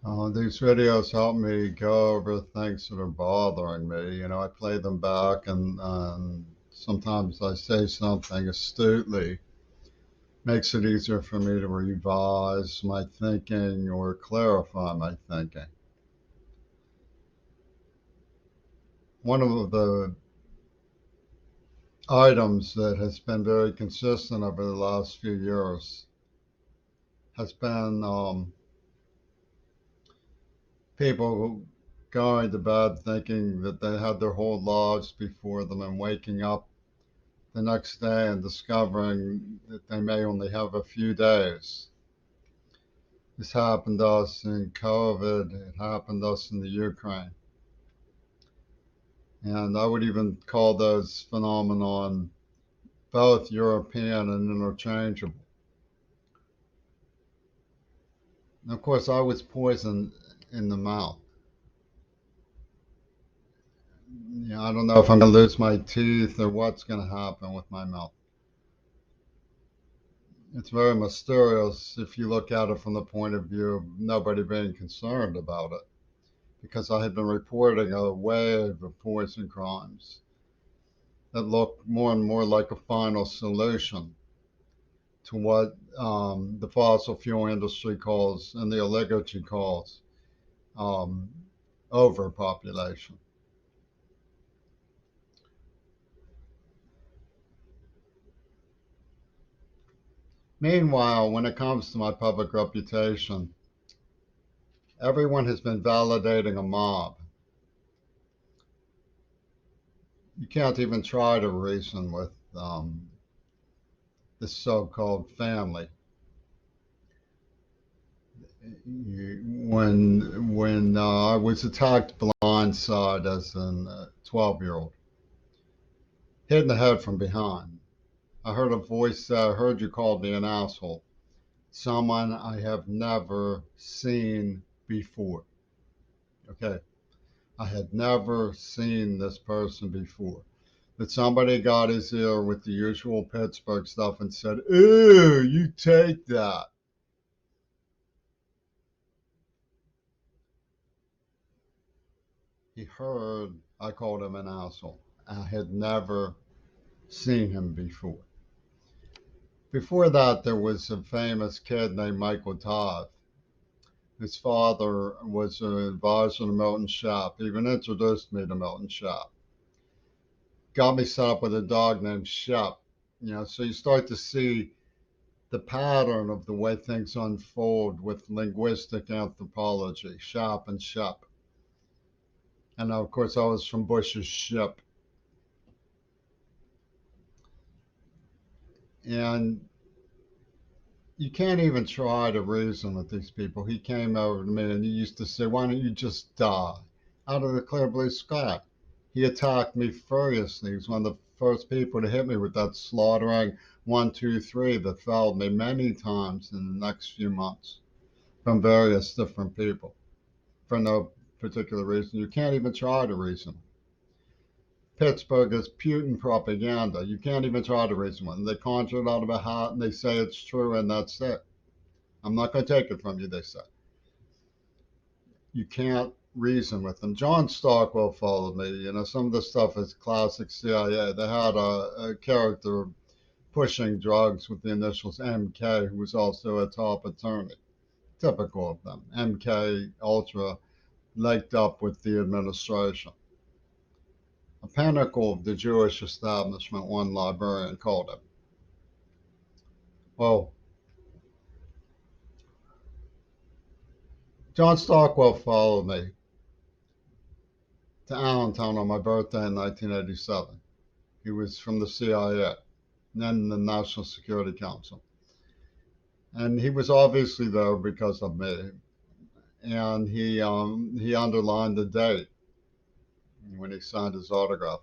These videos help me go over things that are bothering me. I play them back, and sometimes I say something astutely. Makes it easier for me to revise my thinking or clarify my thinking. One of the items that has been very consistent over the last few years has been people going to bed thinking that they had their whole lives before them and waking up the next day and discovering that they may only have a few days. This happened to us in COVID, it happened to us in the Ukraine. And I would even call those phenomenon both European and interchangeable. And of course, I was poisoned in the mouth. I don't know if I'm going to lose my teeth or what's going to happen with my mouth. It's very mysterious if you look at it from the point of view of nobody being concerned about it, because I had been reporting a wave of poison crimes that look more and more like a final solution to what the fossil fuel industry calls and the oligarchy calls um, overpopulation. Meanwhile, when it comes to my public reputation, everyone has been validating a mob. You can't even try to reason with this so-called family. When I was attacked blindside as a 12-year-old, hit in the head from behind, I heard a voice say, "I heard you called me an asshole." Someone I have never seen before. Okay, I had never seen this person before. That somebody got his ear with the usual Pittsburgh stuff and said, "Ew, you take that." He heard I called him an asshole. I had never seen him before. Before that, there was a famous kid named Michael Todd. His father was an advisor to Milton Schaap. He even introduced me to Milton Schaap. Got me set up with a dog named Shep. So you start to see the pattern of the way things unfold with linguistic anthropology, Shap and Shep. And of course, I was from Bush's ship. And you can't even try to reason with these people. He came over to me and he used to say, "Why don't you just die?" Out of the clear blue sky. He attacked me furiously. He was one of the first people to hit me with that slaughtering 1, 2, 3 that felled me many times in the next few months from various different people for no particular reason. You can't even try to reason. Pittsburgh is Putin propaganda. You can't even try to reason with them. They conjure it out of a hat and they say it's true and that's it. I'm not going to take it from you, they say. You can't reason with them. John Stockwell followed me. Some of the stuff is classic CIA. They had a character pushing drugs with the initials MK, who was also a top attorney. Typical of them. MK Ultra linked up with the administration. A pinnacle of the Jewish establishment, one librarian called it. Well, John Stockwell followed me to Allentown on my birthday in 1987. He was from the CIA, then the National Security Council. And he was obviously there because of me. And he underlined the date when he signed his autograph.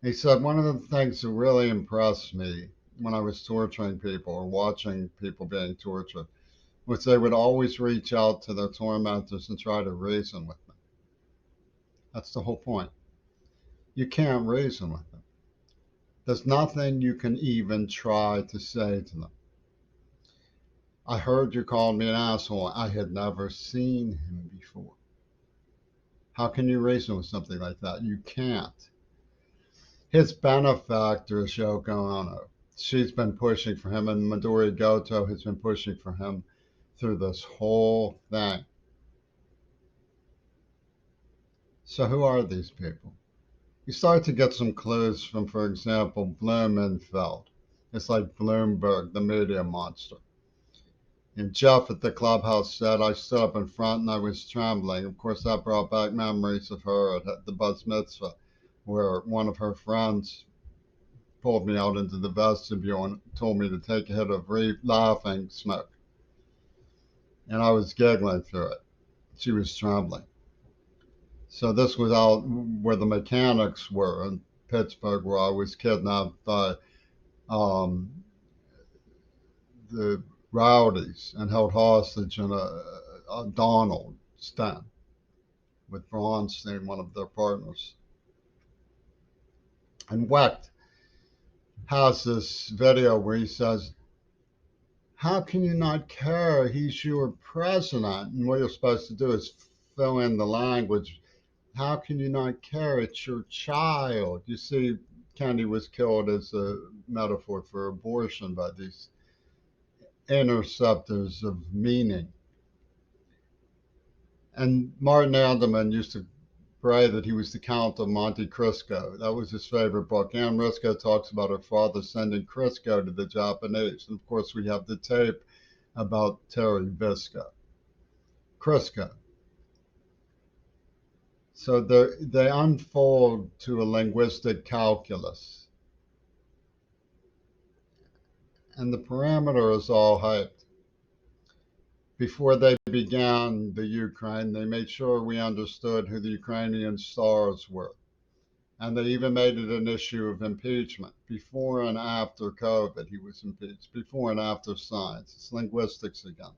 He said one of the things that really impressed me when I was torturing people or watching people being tortured was they would always reach out to their tormentors and try to reason with them. That's the whole point. You can't reason with them. There's nothing you can even try to say to them. I heard you called me an asshole. I had never seen him before. How can you reason with something like that? You can't. His benefactor is Yoko Ono. She's been pushing for him, and Midori Goto has been pushing for him through this whole thing. So, who are these people? You start to get some clues from, for example, Blumenfeld. It's like Bloomberg, the media monster. And Jeff at the clubhouse said, I stood up in front and I was trembling. Of course, that brought back memories of her at the Buzz Mitzvah, where one of her friends pulled me out into the vestibule and told me to take a hit of laughing smoke. And I was giggling through it. She was trembling. So this was out where the mechanics were in Pittsburgh, where I was kidnapped by um, the rowdies and held hostage in a Donald's den with Braunstein, one of their partners. And Wecht has this video where he says, how can you not care? He's your president. And what you're supposed to do is fill in the language. How can you not care? It's your child. You see, Kennedy was killed as a metaphor for abortion by these interceptors of meaning. And Martin Andaman used to pray that he was the Count of Monte Cristo. That was his favorite book. Anne Risco talks about her father sending Crisco to the Japanese. And of course, we have the tape about Terry Visco. Crisco. So they unfold to a linguistic calculus. And the parameter is all hyped. Before they began the Ukraine, they made sure we understood who the Ukrainian stars were. And they even made it an issue of impeachment. Before and after COVID, he was impeached. Before and after science. It's linguistics again.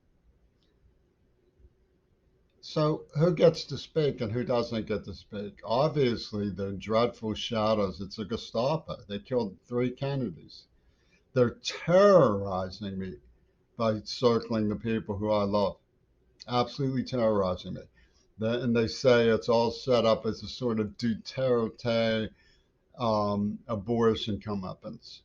So who gets to speak and who doesn't get to speak? Obviously, the dreadful shadows. It's a Gestapo. They killed 3 Kennedys. They're terrorizing me by circling the people who I love. Absolutely terrorizing me. And they say it's all set up as a sort of Duterte abortion comeuppance.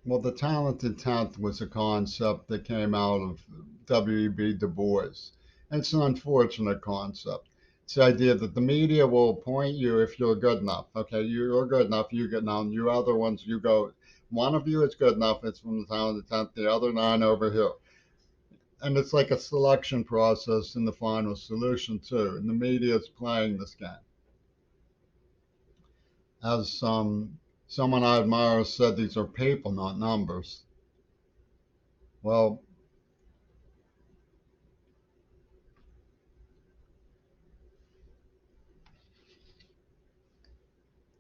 Well, the talented 10th was a concept that came out of W.E.B. Du Bois. It's an unfortunate concept. It's the idea that the media will appoint you if you're good enough. Okay, you're good enough, you get known. You other ones, you go. One of you is good enough, it's from the talented 10th, the other 9 over here. And it's like a selection process in the final solution, too. And the media is playing this game. As someone I admire said, these are people, not numbers. Well,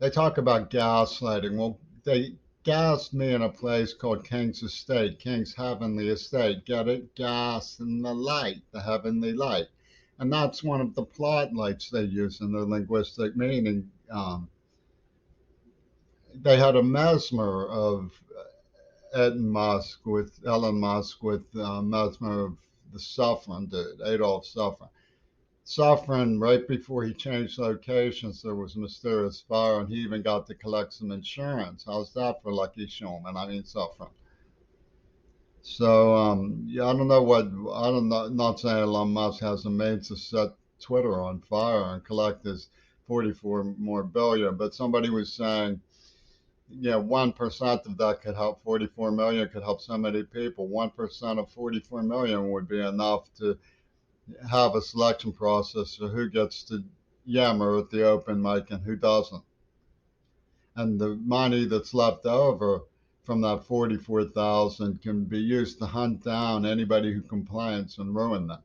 they talk about gaslighting. Well, they gassed me in a place called King's Estate, King's Heavenly Estate. Get it? Gas in the light, the heavenly light. And that's one of the plot lights they use in their linguistic meaning. They had a mesmer of Elon Musk with Mesmer of the Suffren dude, Adolf Suffren. Suffren, right before he changed locations, there was a mysterious fire, and he even got to collect some insurance. How's that for Lucky Shulman? I mean, Suffren. So, yeah, I don't know what, I don't know, not saying Elon Musk has a means to set Twitter on fire and collect his 44 more billion, but somebody was saying, yeah, 1% of that could help 44 million, could help so many people. 1% of 44 million would be enough to have a selection process for who gets to yammer at the open mic and who doesn't. And the money that's left over from that 44,000 can be used to hunt down anybody who complains and ruin them.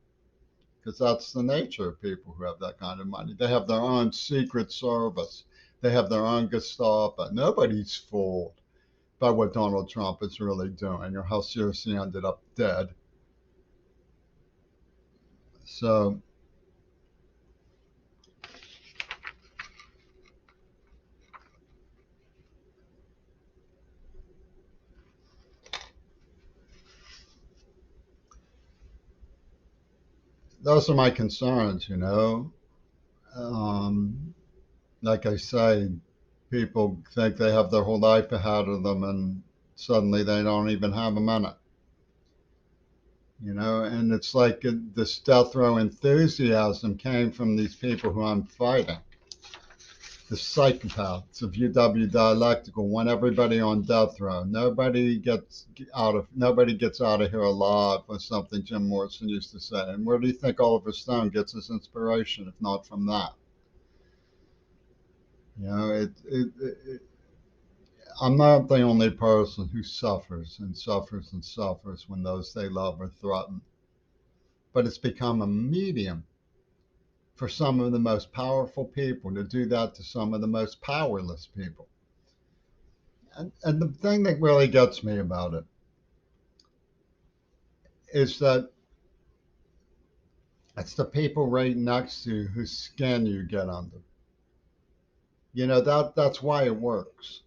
Because that's the nature of people who have that kind of money. They have their own secret service. They have their own Gestapo. Nobody's fooled by what Donald Trump is really doing or how seriously he ended up dead. So those are my concerns, you know. Um, like I say, people think they have their whole life ahead of them and suddenly they don't even have a minute, you know. And it's like this death row enthusiasm came from these people who I'm fighting. The psychopaths of UW Dialectical want everybody on death row. Nobody gets out of here alive, or something Jim Morrison used to say. And where do you think Oliver Stone gets his inspiration, if not from that? You know, I'm not the only person who suffers and suffers and suffers when those they love are threatened. But it's become a medium for some of the most powerful people to do that to some of the most powerless people. And the thing that really gets me about it is that it's the people right next to you whose skin you get under. You know, that's why it works.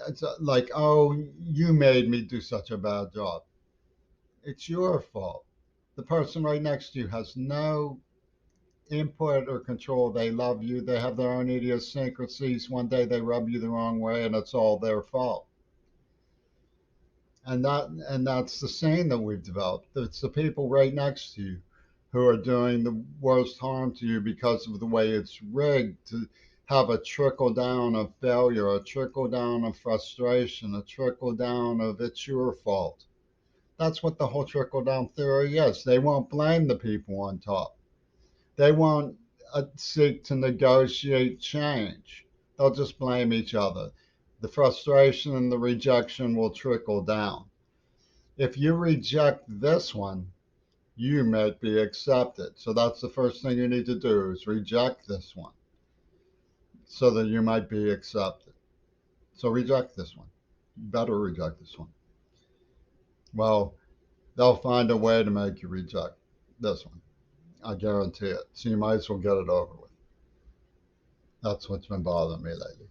It's like, oh, you made me do such a bad job. It's your fault. The person right next to you has no input or control. They love you. They have their own idiosyncrasies. One day they rub you the wrong way, and it's all their fault. And that's the saying that we've developed. It's the people right next to you who are doing the worst harm to you because of the way it's rigged to have a trickle down of failure, a trickle down of frustration, a trickle down of it's your fault. That's what the whole trickle down theory is. They won't blame the people on top. They won't seek to negotiate change. They'll just blame each other. The frustration and the rejection will trickle down. If you reject this one, you might be accepted. So that's the first thing you need to do is reject this one so that you might be accepted. So reject this one. You better reject this one. Well, they'll find a way to make you reject this one. I guarantee it. So you might as well get it over with. That's what's been bothering me lately.